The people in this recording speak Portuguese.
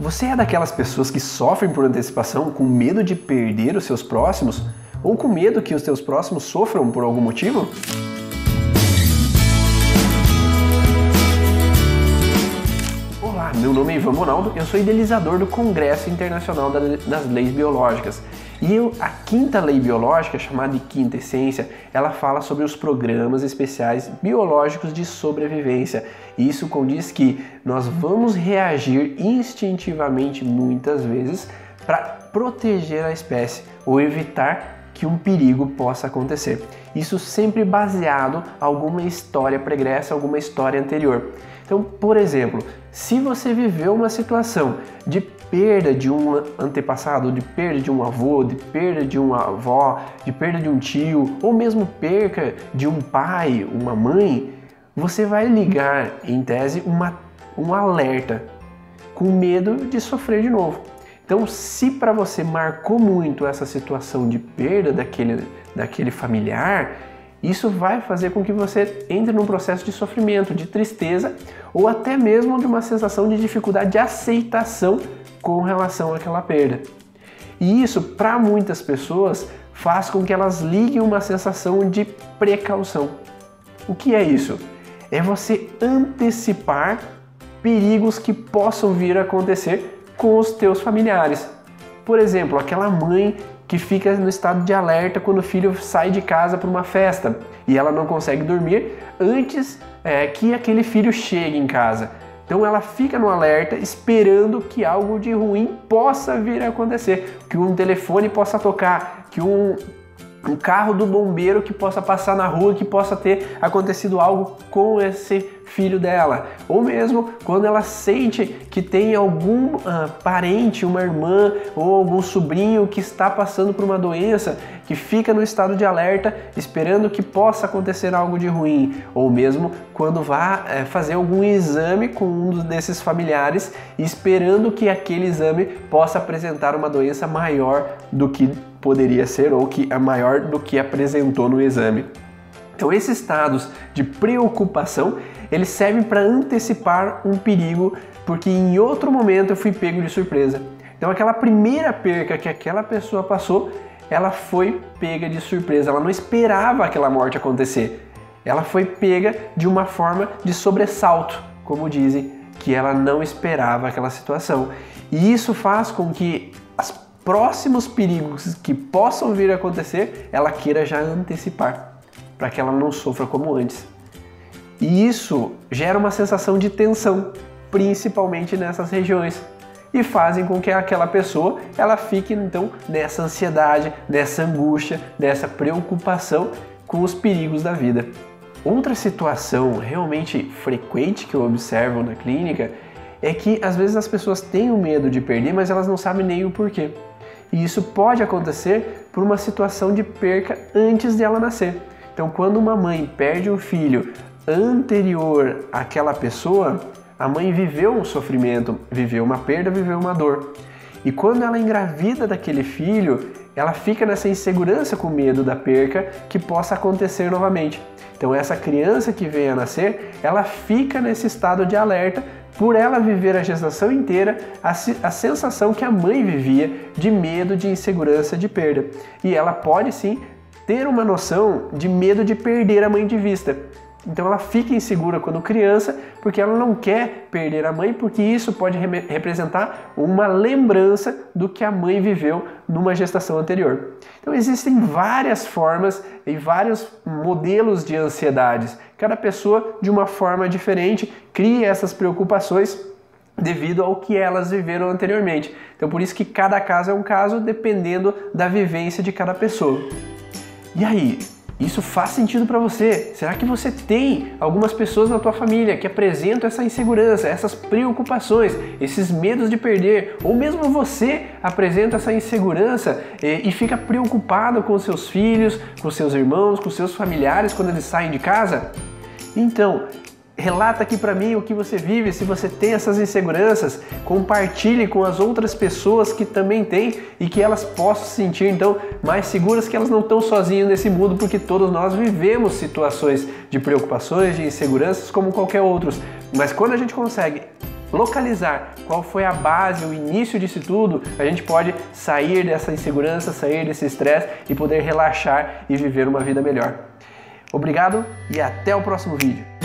Você é daquelas pessoas que sofrem por antecipação com medo de perder os seus próximos? Ou com medo que os seus próximos sofram por algum motivo? Olá, meu nome é Ivan Bonaldo, eu sou idealizador do Congresso Internacional das Leis Biológicas. E a quinta lei biológica, chamada de quinta essência, ela fala sobre os programas especiais biológicos de sobrevivência. Isso condiz que nós vamos reagir instintivamente muitas vezes para proteger a espécie ou evitar que um perigo possa acontecer. Isso sempre baseado em alguma história pregressa, alguma história anterior. Então, por exemplo, se você viveu uma situação de perda de um antepassado, de perda de um avô, de perda de uma avó, de perda de um tio, ou mesmo perca de um pai, uma mãe, você vai ligar, em tese, um alerta, com medo de sofrer de novo. Então, se para você marcou muito essa situação de perda daquele familiar, isso vai fazer com que você entre num processo de sofrimento, de tristeza, ou até mesmo de uma sensação de dificuldade de aceitação com relação àquela perda. E isso, para muitas pessoas, faz com que elas liguem uma sensação de precaução. O que é isso? É você antecipar perigos que possam vir a acontecer com os teus familiares. Por exemplo, aquela mãe que fica no estado de alerta quando o filho sai de casa para uma festa e ela não consegue dormir antes que aquele filho chegue em casa. Então ela fica no alerta esperando que algo de ruim possa vir a acontecer, que um telefone possa tocar, que um carro do bombeiro que possa passar na rua, que possa ter acontecido algo com esse filho dela. Ou mesmo quando ela sente que tem algum parente, uma irmã ou algum sobrinho que está passando por uma doença, que fica no estado de alerta esperando que possa acontecer algo de ruim. Ou mesmo quando vai fazer algum exame com um desses familiares, esperando que aquele exame possa apresentar uma doença maior do que poderia ser ou que é maior do que apresentou no exame. Então esses estados de preocupação, eles servem para antecipar um perigo, porque em outro momento eu fui pego de surpresa. Então aquela primeira perca que aquela pessoa passou, ela foi pega de surpresa, ela não esperava aquela morte acontecer. Ela foi pega de uma forma de sobressalto, como dizem, que ela não esperava aquela situação. E isso faz com que os próximos perigos que possam vir a acontecer, ela queira já antecipar, para que ela não sofra como antes. E isso gera uma sensação de tensão, principalmente nessas regiões, e fazem com que aquela pessoa ela fique então nessa ansiedade, nessa angústia, nessa preocupação com os perigos da vida. Outra situação realmente frequente que eu observo na clínica é que às vezes as pessoas têm o medo de perder, mas elas não sabem nem o porquê. E isso pode acontecer por uma situação de perca antes de ela nascer. Então, quando uma mãe perde um filho anterior àquela pessoa, a mãe viveu um sofrimento, viveu uma perda, viveu uma dor. E quando ela engravida daquele filho, ela fica nessa insegurança com medo da perca que possa acontecer novamente. Então, essa criança que vem a nascer, ela fica nesse estado de alerta por ela viver a gestação inteira a sensação que a mãe vivia de medo, de insegurança, de perda. E ela pode sim ter uma noção de medo de perder a mãe de vista. Então ela fica insegura quando criança, porque ela não quer perder a mãe, porque isso pode representar uma lembrança do que a mãe viveu numa gestação anterior. Então existem várias formas e vários modelos de ansiedades. Cada pessoa, de uma forma diferente, cria essas preocupações devido ao que elas viveram anteriormente. Então por isso que cada caso é um caso, dependendo da vivência de cada pessoa. E aí? Isso faz sentido para você? Será que você tem algumas pessoas na tua família que apresentam essa insegurança, essas preocupações, esses medos de perder? Ou mesmo você apresenta essa insegurança e fica preocupado com seus filhos, com seus irmãos, com seus familiares quando eles saem de casa? Então, relata aqui para mim o que você vive, se você tem essas inseguranças, compartilhe com as outras pessoas que também têm e que elas possam se sentir então mais seguras, que elas não estão sozinhas nesse mundo, porque todos nós vivemos situações de preocupações, de inseguranças como qualquer outros. Mas quando a gente consegue localizar qual foi a base, o início disso tudo, a gente pode sair dessa insegurança, sair desse estresse e poder relaxar e viver uma vida melhor. Obrigado e até o próximo vídeo.